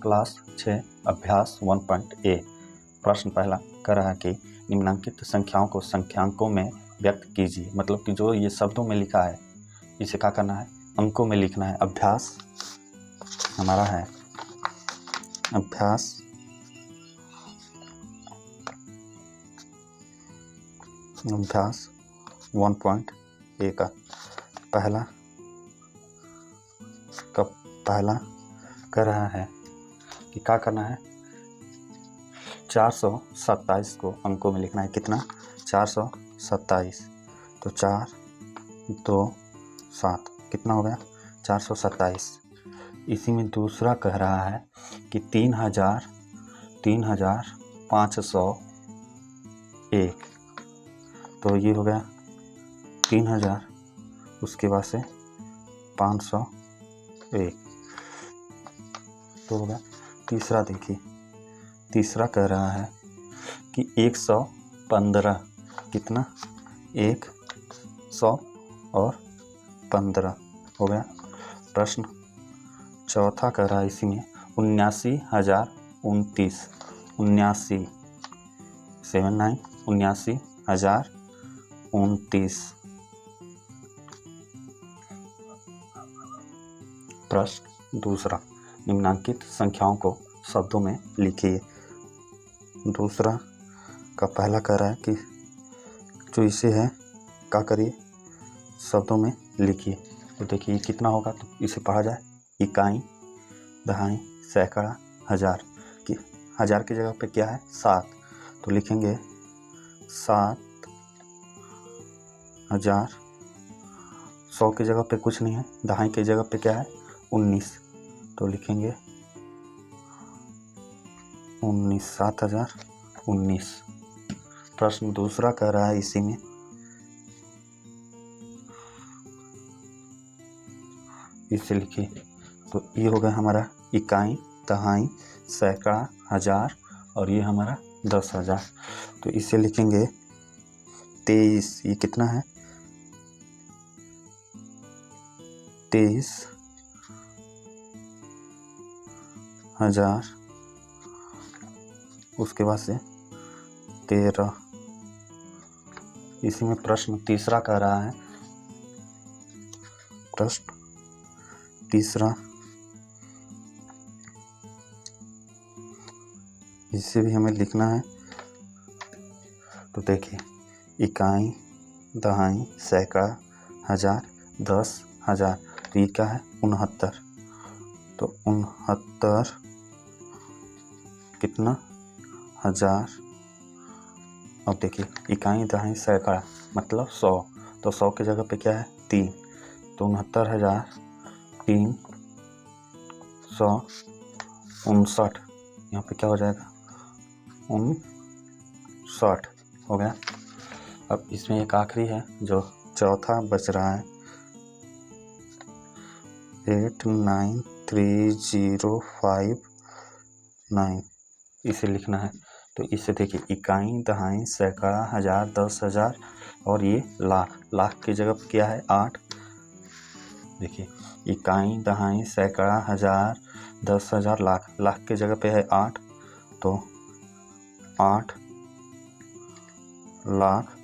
Class 6 अभ्यास 1.a। प्रश्न पहला कह रहा है कि निम्नलिखित संख्याओं को संख्यांकों में व्यक्त कीजिए। मतलब कि जो ये शब्दों में लिखा है इसे क्या करना है, अंकों में लिखना है। अभ्यास हमारा है अभ्यास 1.a का पहला कह रहा है कि क्या करना है, 427 को अंकों में लिखना है। कितना? 427। तो 4 2 7 कितना हो गया? 427। इसी में दूसरा कह रहा है कि 3501। तो ये हो गया 3000, उसके बाद से 501 तो हो गया। तीसरा देखिए, तीसरा कह रहा है कि 115। कितना? 115 हो गया। प्रश्न चौथा कह रहा है इसी में 79029। 79029। प्रश्न दूसरा, निम्नांकित संख्याओं को शब्दों में लिखिए। दूसरा का पहला कह रहा है कि जो इसे है क्या करिए, शब्दों में लिखिए। तो देखिए कितना होगा, तो इसे पढ़ा जाए इकाई, दहाई, सैकड़ा, हजार। कि हजार की जगह पे क्या है? 7। तो लिखेंगे 7000। 100 की जगह पे कुछ नहीं है, दहाई की जगह पे क्या है? 19। तो लिखेंगे 19, 7019। प्रश्न दूसरा कह रहा है इसी में इसे लिखिए। तो ये हो गया हमारा इकाई, दहाई, सैकड़ा, हजार और ये हमारा 10,000। तो इसे लिखेंगे 23। ये कितना है? 23,000, उसके बाद से 13। इसी में प्रश्न तीसरा कह रहा है, प्रश्न तीसरा इसे भी हमें लिखना है। तो देखिए इकाई, दहाई, सैकड़ा, हजार, 10,000। तो ये क्या है? 69। तो 69 कितना? हजार। अब देखिए इकाई, दहाई, सैकड़ा मतलब 100। तो 100 की जगह पे क्या है? 3। तो 69,359। यहाँ पे क्या हो जाएगा? 59 हो गया। अब इसमें एक आखिरी है जो चौथा बच रहा है, 893059। इसे लिखना है। तो इसे देखिए इकाई, दहाई, सैकड़ा, हजार, 10,000 और ये लाख। लाख की जगह पे क्या है? 8। देखिए इकाई, दहाई, सैकड़ा, हजार, 10,000, लाख। लाख की जगह पे है 8। तो 8 लाख,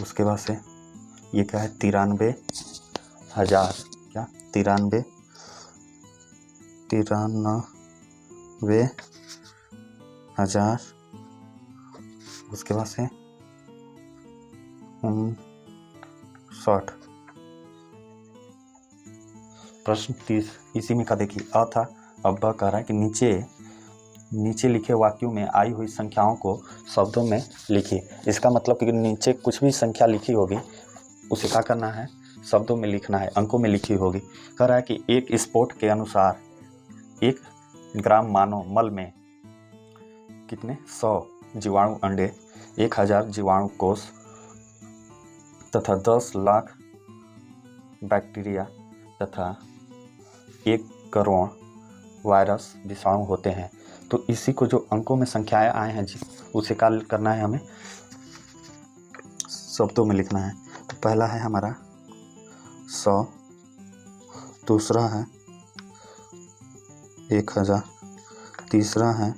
उसके बाद से ये क्या है? 93,000। क्या? 93,000, उसके बाद से 59। प्रश्न 30 इसी में का देखिए अ था। अब ब कह रहा है कि नीचे लिखे वाक्यों में आई हुई संख्याओं को शब्दों में लिखिए। इसका मतलब कि नीचे कुछ भी संख्या लिखी होगी उसे क्या करना है? शब्दों में लिखना है, अंकों में लिखी होगी। कह रहा है कि एक स्पोर्ट के अनुसार 1 ग्राम मानव मल में कितने 100 जीवाणु अंडे, 1000 जीवाणु कोष तथा 10 लाख बैक्टीरिया तथा 1 करोड़ वायरस विषाणु होते हैं। तो इसी को जो अंकों में संख्याएं आए हैं जी उसे क्या करना है? हमें शब्दों में लिखना है। तो पहला है हमारा 100, दूसरा है 1000, तीसरा है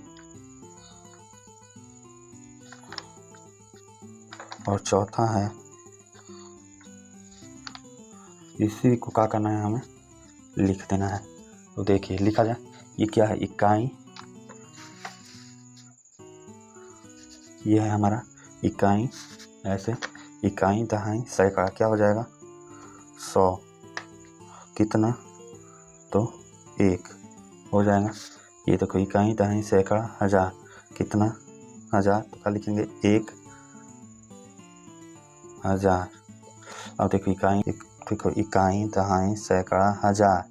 और चौथा है। इसी को क्या करना है, हमें लिख देना है। तो देखिए लिखा जाए, ये क्या है, इकाई, ये है हमारा इकाई, ऐसे इकाई दहाई सैकड़ा क्या हो जाएगा 100, कितना तो 1 हो जाएगा। ये देखो इकाई दहाई सैकड़ा हज़ार, कितना 1000, तो क्या लिखेंगे 1000। अब देखो इकाई दहाई सैकड़ा हज़ार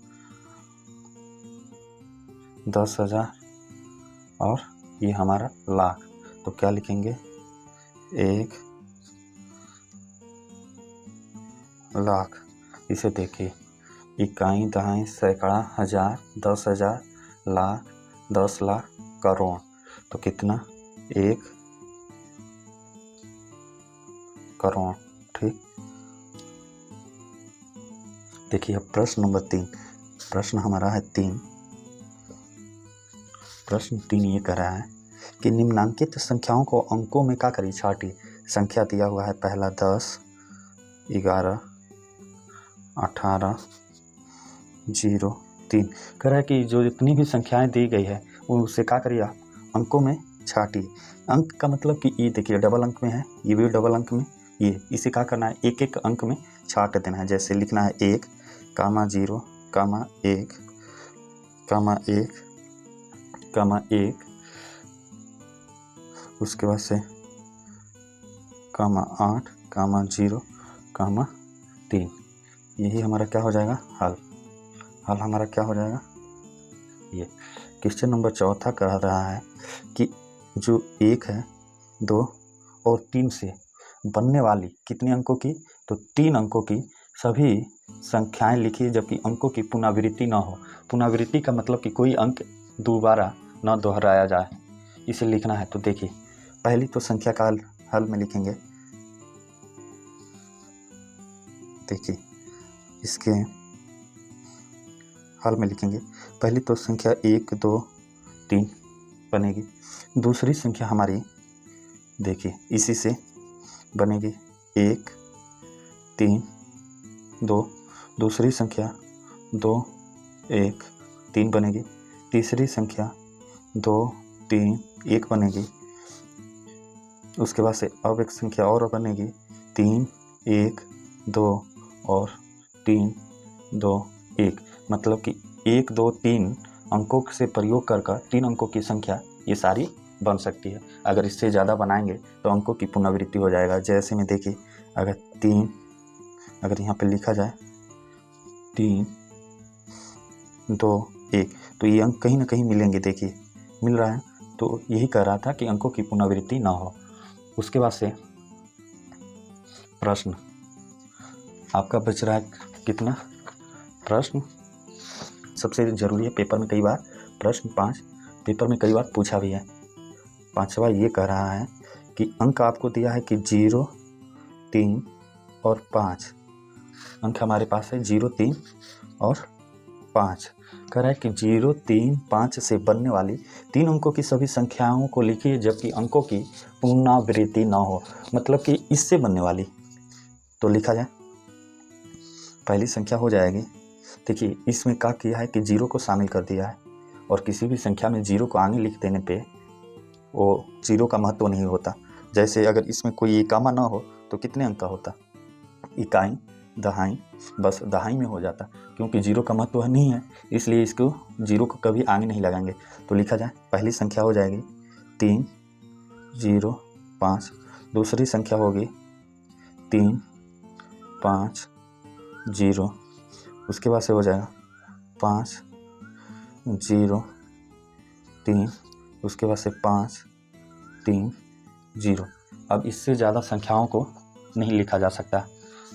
10,000 और ये हमारा लाख, तो क्या लिखेंगे 1 लाख। इसे देखिए इकाई दहाई सैकड़ा हज़ार 10,000 लाख 10 लाख करोड़, तो कितना 1 करोड़। ठीक, देखिए अब प्रश्न नंबर 3, प्रश्न हमारा है 3। प्रश्न 3 ये कह रहा है कि निम्नांकित संख्याओं को अंकों में क्या करी छाटी। संख्या दिया हुआ है, पहला 10, 11, 18, 0, 3। कह रहा है कि जो जितनी भी संख्याएं दी गई है वो उससे क्या करिए अंकों में छाटी। अंक का मतलब कि ये देखिए डबल अंक में है, ये भी डबल अंक में, ये इसे क्या करना है एक एक अंक में छाट देना है। जैसे लिखना है 1, 0, 1, 1, 1, उसके बाद से 8, 0, 3। यही हमारा क्या हो जाएगा हल हमारा क्या हो जाएगा ये। क्वेश्चन नंबर 4 कह रहा है कि जो 1 है 2 और 3 से बनने वाली कितने अंकों की, तो 3 अंकों की सभी संख्याएं लिखिए जबकि अंकों की पुनरावृत्ति न हो। पुनरावृत्ति का मतलब कि कोई अंक दोबारा न दोहराया जाए, इसे लिखना है। तो देखिए पहली तो संख्या का हल में लिखेंगे, देखिए इसके हल में लिखेंगे। पहली तो संख्या 1 2 3 बनेगी। दूसरी संख्या हमारी देखिए इसी से बनेगी 1 3 2, दूसरी संख्या 2 1 3 बनेगी। तीसरी संख्या 2 3 1 बनेगी। उसके बाद से अब एक संख्या और बनेगी 3 1 2 और 3 2 1, मतलब कि 1 2 3 अंकों से प्रयोग कर 3 अंकों की संख्या ये सारी बन सकती है। अगर इससे ज़्यादा बनाएंगे तो अंकों की पुनरावृत्ति हो जाएगा। जैसे में देखिए अगर यहाँ पे लिखा जाए 3 2 1, तो ये अंक कहीं ना कहीं मिलेंगे, देखिए मिल रहा है। तो यही कह रहा था कि अंकों की पुनरावृत्ति ना हो। उसके बाद से प्रश्न आपका बच रहा है कितना प्रश्न, सबसे ज़रूरी है, पेपर में कई बार प्रश्न 5 पेपर में कई बार पूछा भी है। 5वां ये कह रहा है कि अंक आपको दिया है कि 0 3 और 5 अंक हमारे पास है 0 3 और 5। कह रहा है कि 0 3 5 से बनने वाली 3 अंकों की सभी संख्याओं को लिखिए जबकि अंकों की पुनरावृत्ति ना हो, मतलब कि इससे बनने वाली। तो लिखा जाए पहली संख्या हो जाएगी, देखिए इसमें क्या किया है कि 0 को शामिल कर दिया है और किसी भी संख्या में 0 को आगे लिख देने पे वो 0 का महत्व नहीं होता। जैसे अगर इसमें कोई एकामा ना हो तो कितने अंक का होता, इकाई दहाई, बस दहाई में हो जाता, क्योंकि 0 का महत्व नहीं है इसलिए इसको 0 को कभी आगे नहीं लगाएंगे। तो लिखा जाए पहली संख्या हो जाएगी 3 0 5, दूसरी संख्या होगी 3 5 0, उसके बाद से हो जाएगा 5 0 3, उसके बाद से 5 3 0। अब इससे ज़्यादा संख्याओं को नहीं लिखा जा सकता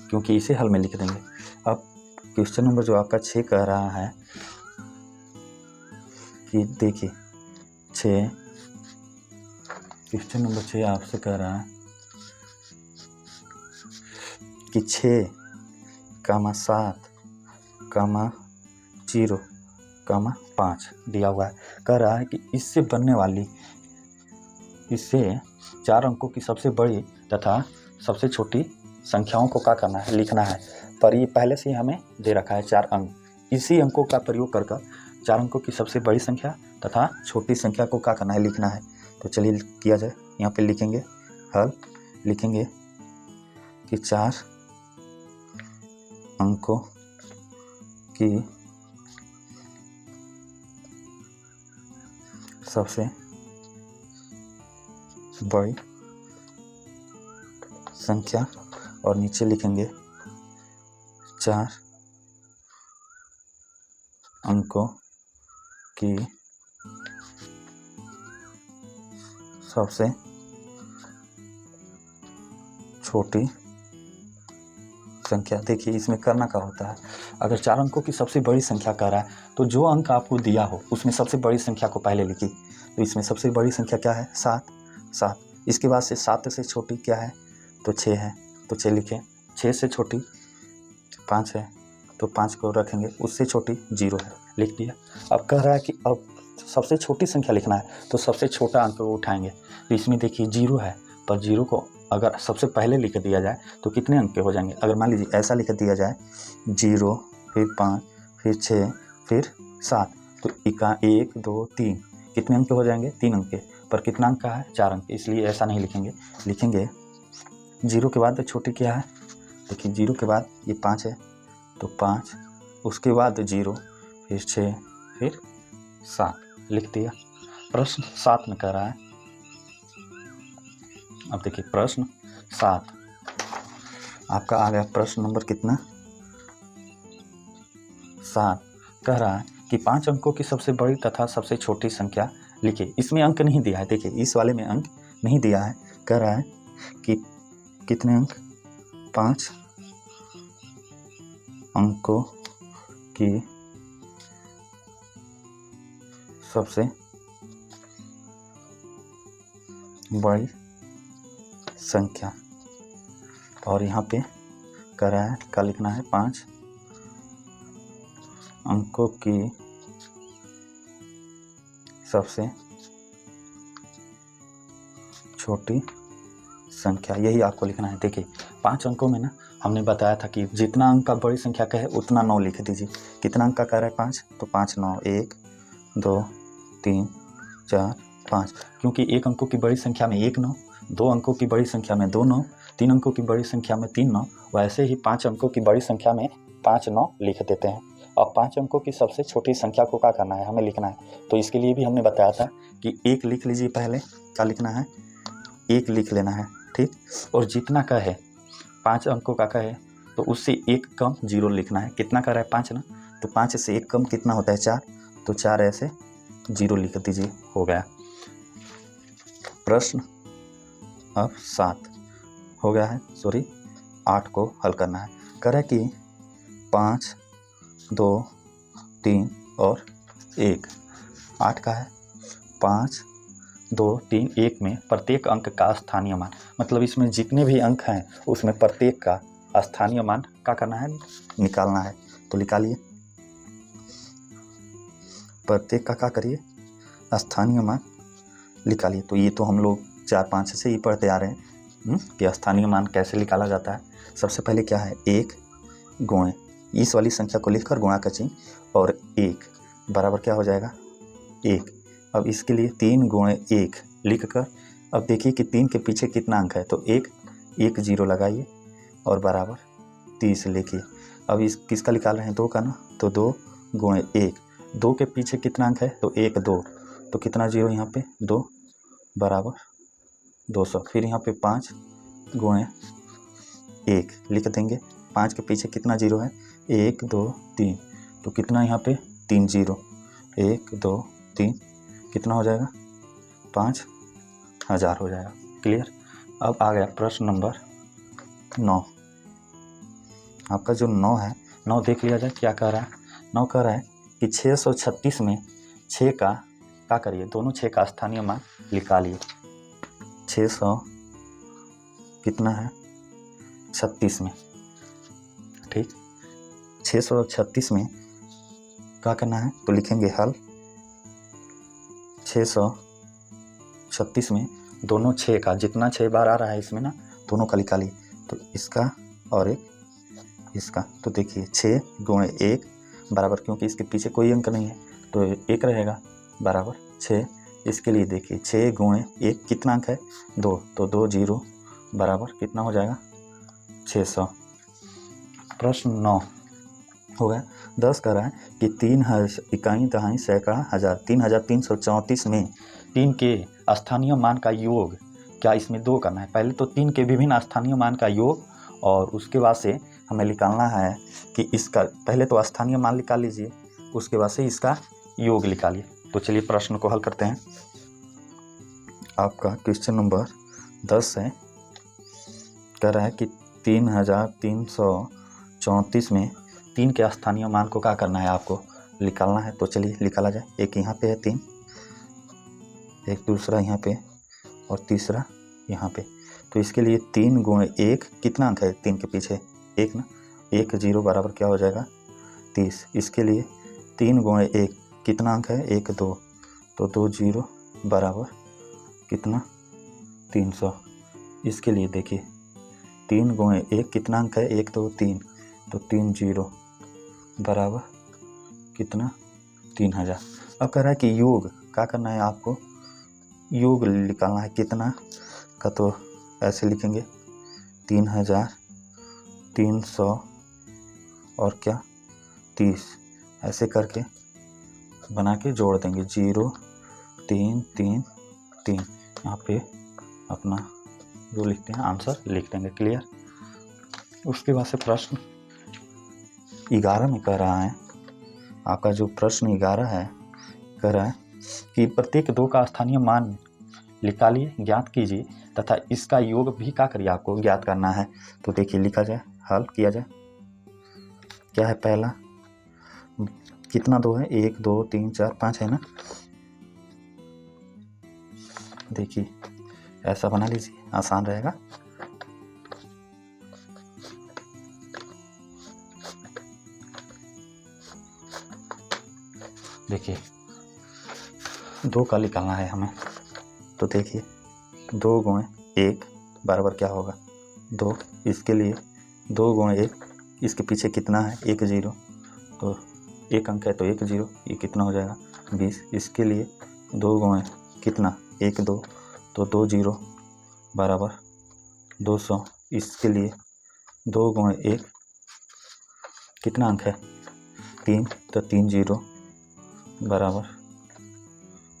क्योंकि इसे हल में लिख देंगे। अब क्वेश्चन नंबर जो आपका 6 कह रहा है कि देखिए 6, क्वेश्चन नंबर 6 आपसे कह रहा है कि 6, 7, 0, 5 दिया हुआ है। कह रहा है कि इससे बनने वाली, इससे 4 अंकों की सबसे बड़ी तथा सबसे छोटी संख्याओं को क्या करना है, लिखना है। पर ये पहले से ही हमें दे रखा है 4 अंक। इसी अंकों का प्रयोग कर 4 अंकों की सबसे बड़ी संख्या तथा छोटी संख्या को क्या करना है, लिखना है। तो चलिए किया जाए। यहाँ पे लिखेंगे हल, लिखेंगे कि 4 अंकों की सबसे बड़ी संख्या और नीचे लिखेंगे 4 अंकों की सबसे छोटी संख्या। देखिए इसमें करना क्या होता है, अगर 4 अंकों की सबसे बड़ी संख्या कह रहा है तो जो अंक आपको दिया हो उसमें सबसे बड़ी संख्या को पहले लिखिए। तो इसमें सबसे बड़ी संख्या क्या है, 7। इसके बाद से 7 से छोटी क्या है, तो 6 है, तो 6 लिखें। 6 से छोटी 5 है, तो 5 को रखेंगे। उससे छोटी 0 है, लिख दिया। अब कह रहा है कि अब सबसे छोटी संख्या लिखना है, तो सबसे छोटा अंक को उठाएंगे। तो इसमें देखिए 0 है, पर 0 को अगर सबसे पहले लिख दिया जाए तो कितने अंक के हो जाएंगे। अगर मान लीजिए ऐसा लिख दिया जाए 0 फिर 5 फिर 6 फिर 7, तो 1 2 3 कितने अंक के हो जाएंगे, 3 अंक के। पर कितना अंक का है, 4 अंक, इसलिए ऐसा नहीं लिखेंगे। लिखेंगे 0 के बाद छोटी क्या है, देखिए 0 के बाद ये 5 है, तो 5, उसके बाद 0 फिर 6 फिर 7, लिख दिया। प्रश्न 7 में कह रहा है, अब देखिए प्रश्न 7 आपका आ गया। प्रश्न नंबर कितना, 7 कह रहा है कि 5 अंकों की सबसे बड़ी तथा सबसे छोटी संख्या लिखिए। इसमें अंक नहीं दिया है, देखिए इस वाले में अंक नहीं दिया है। कह रहा है कि कितने अंक, 5 अंकों की सबसे बड़ी संख्या, और यहाँ पे कह रहा है क्या लिखना है, 5 अंकों की सबसे छोटी संख्या, यही आपको लिखना है। देखिए 5 अंकों में ना हमने बताया था कि जितना अंक का बड़ी संख्या कहे उतना 9 लिख दीजिए। कितना अंक का कह रहा है, 5, तो 5 9, 1 2 3 4 5, क्योंकि 1 अंकों की बड़ी संख्या में 1 9, 2 अंकों की बड़ी संख्या में 2 9, 3 अंकों की बड़ी संख्या में 3 9, वैसे ही 5 अंकों की बड़ी संख्या में 5 9 लिख देते हैं। अब 5 अंकों की सबसे छोटी संख्या को क्या करना है, हमें लिखना है। तो इसके लिए भी हमने बताया था कि 1 लिख लीजिए, पहले क्या लिखना है, 1 लिख लेना है, ठीक। और जितना का है 5 अंकों का है तो उससे 1 कम 0 लिखना है। कितना का रहा है, 5 ना, तो 5 से 1 कम कितना होता है, 4, तो 4 ऐसे 0 लिख दीजिए, हो गया। प्रश्न अब 7 हो गया है, 8 को हल करना है। कह रहा है कि 5 2 3 और 1, 8 का है, 5 2 3 1 में प्रत्येक अंक का स्थानीय मान, मतलब इसमें जितने भी अंक हैं उसमें प्रत्येक का स्थानीय मान क्या करना है, निकालना है। तो निकालिए, प्रत्येक का क्या करिए, स्थानीय मान निकालिए। तो ये तो हम लोग 4 5 से ही पढ़ते आ रहे हैं कि स्थानीय मान कैसे निकाला जाता है। सबसे पहले क्या है, 1 गुणे इस वाली संख्या को लिखकर गुणा का चिन्ह, और 1 बराबर क्या हो जाएगा, 1। अब इसके लिए 3 गुणे 1 लिख कर, अब देखिए कि 3 के पीछे कितना अंक है, तो 1 0 लगाइए और बराबर 30 लिखिए। अब इस किसका निकाल रहे हैं, 2 का ना, तो 2 गुणे 1, 2 के पीछे कितना अंक है, तो 1 2, तो कितना 0 यहाँ पे, 2 बराबर 200। फिर यहाँ पे 5 गुणे 1 लिख देंगे। 5 के पीछे कितना 0 है, 1 2 3, तो कितना यहाँ पे 3 0, 1 2 3 कितना हो जाएगा, 5000 हो जाएगा। क्लियर। अब आ गया प्रश्न नंबर 9। आपका जो 9 है, 9 देख लिया जाए क्या कह रहा है। 9 कह रहा है कि 636 में 6 का क्या करिए, दोनों 6 का स्थानीय मान निकालिए। 600 कितना है, 36 में, ठीक। 636 में क्या करना है, तो लिखेंगे हल, 636 में दोनों 6 का जितना 6 बार आ रहा है इसमें ना दोनों का निकालिए, तो इसका और एक इसका, तो देखिए 6 गुणे 1 बराबर, क्योंकि इसके पीछे कोई अंक नहीं है तो 1 रहेगा बराबर 6। इसके लिए देखिए 6 गुणे 1 कितना अंक है 2, तो 2 0 बराबर कितना हो जाएगा 600। प्रश्न 9 हो गया। 10 कह रहा है कि 3 इकाई दहाई सैकड़ा हज़ार 3334 में 3 के स्थानीय मान का योग, क्या इसमें 2 करना है। पहले तो 3 के विभिन्न स्थानीय मान का योग और उसके बाद से हमें निकालना है कि इसका, पहले तो स्थानीय मान निकाल लीजिए, उसके बाद से इसका योग निकालिए। तो चलिए प्रश्न को हल करते हैं। आपका क्वेश्चन नंबर 10 है, कह रहा है कि 3334 में 3 के स्थानीय मान को क्या करना है, आपको निकालना है। तो चलिए निकाला जाए। एक यहाँ पे है 3, एक दूसरा यहाँ पे और तीसरा यहाँ पे। तो इसके लिए 3 गुणे 1 कितना अंक है 3 के पीछे 1 ना, 1 0 बराबर क्या हो जाएगा 30। इसके लिए 3 गुणे 1 कितना अंक है 1 2, तो 2 0 बराबर कितना 300। इसके लिए देखिए 3 गुणे 1 कितना अंक है 1 2 3, तो 3 0 बराबर कितना 3000। अब कह रहा है कि योग क्या करना है, आपको योग निकालना है कितना का, तो ऐसे लिखेंगे 3300 और क्या 30, ऐसे करके बना के जोड़ देंगे 0 3 3 3। यहाँ पे अपना जो लिखते हैं आंसर लिख देंगे। क्लियर। उसके बाद से प्रश्न 11 में कह रहा है, आपका जो प्रश्न 11 है कह रहा है कि प्रत्येक 2 का स्थानीय मान निकालिए, ज्ञात कीजिए तथा इसका योग भी क्या करिए, आपको ज्ञात करना है। तो देखिए लिखा जाए, हल किया जाए। क्या है पहला, कितना 2 है 1 2 3 4 5 है ना। देखिए ऐसा बना लीजिए, आसान रहेगा। देखिए 2 का निकालना है हमें। तो देखिए 2 गुणे 1 बराबर क्या होगा 2। इसके लिए 2 गुणे 1, इसके पीछे कितना है 1 0, तो 1 अंक है तो 1 0, ये कितना हो जाएगा 20। इसके लिए 2 गुणे कितना 1 2, तो 2 0 बराबर 200। इसके लिए 2 गुणे 1 कितना अंक है 3, तो 3 0 बराबर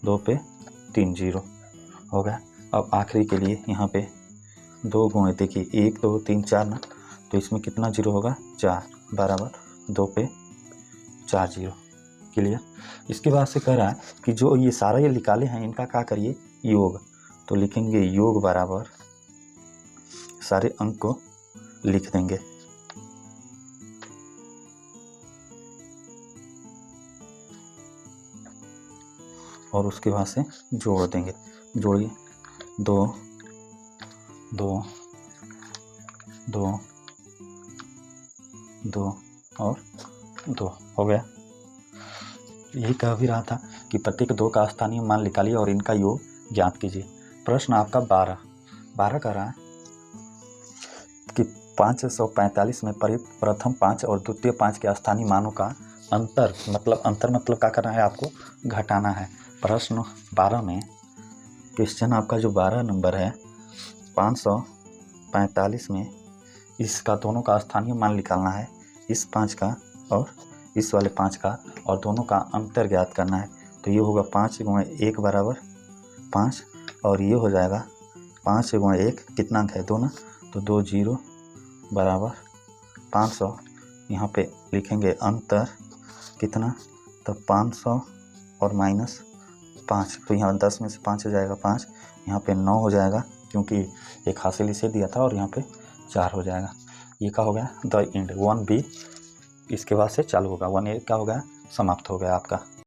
2 पे 3 0 हो गया। अब आखिरी के लिए यहाँ पे 2 गुणे देखिए 1 2 3 4 ना, तो इसमें कितना 0 होगा 4 बराबर 2 पे 4 0। क्लियर। इसके बाद से कह रहा है कि जो ये सारा ये निकाले हैं इनका क्या करिए योग। तो लिखेंगे योग बराबर सारे अंक को लिख देंगे। और उसके बाद से जोड़ देंगे। जोड़िए 2 2 2 2 और 2 हो गया। यही कह भी रहा था कि प्रत्येक 2 का स्थानीय मान निकालिए और इनका योग ज्ञात कीजिए। प्रश्न आपका 12 कह रहा है कि 545 में प्रथम 5 और द्वितीय 5 के स्थानीय मानों का अंतर मतलब क्या करना है, आपको घटाना है। प्रश्न 12 में क्वेश्चन आपका जो 12 नंबर है 545 में इसका दोनों का स्थानीय मान निकालना है, इस 5 का और इस वाले 5 का, और दोनों का अंतर ज्ञात करना है। तो ये होगा 5 गुणे 1 बराबर 5 और ये हो जाएगा 5 गुणे 1 कितना अंक है 2 ना, तो 2 0 बराबर 500। यहाँ पे लिखेंगे अंतर कितना, तो 500 और माइनस 5, तो यहाँ 10 में से 5 हो जाएगा 5, यहाँ पे 9 हो जाएगा क्योंकि एक हासिल इसे दिया था, और यहाँ पे 4 हो जाएगा। ये क्या हो गया द एंड 1B इसके बाद से चालू होगा, 1A क्या हो गया समाप्त हो गया आपका।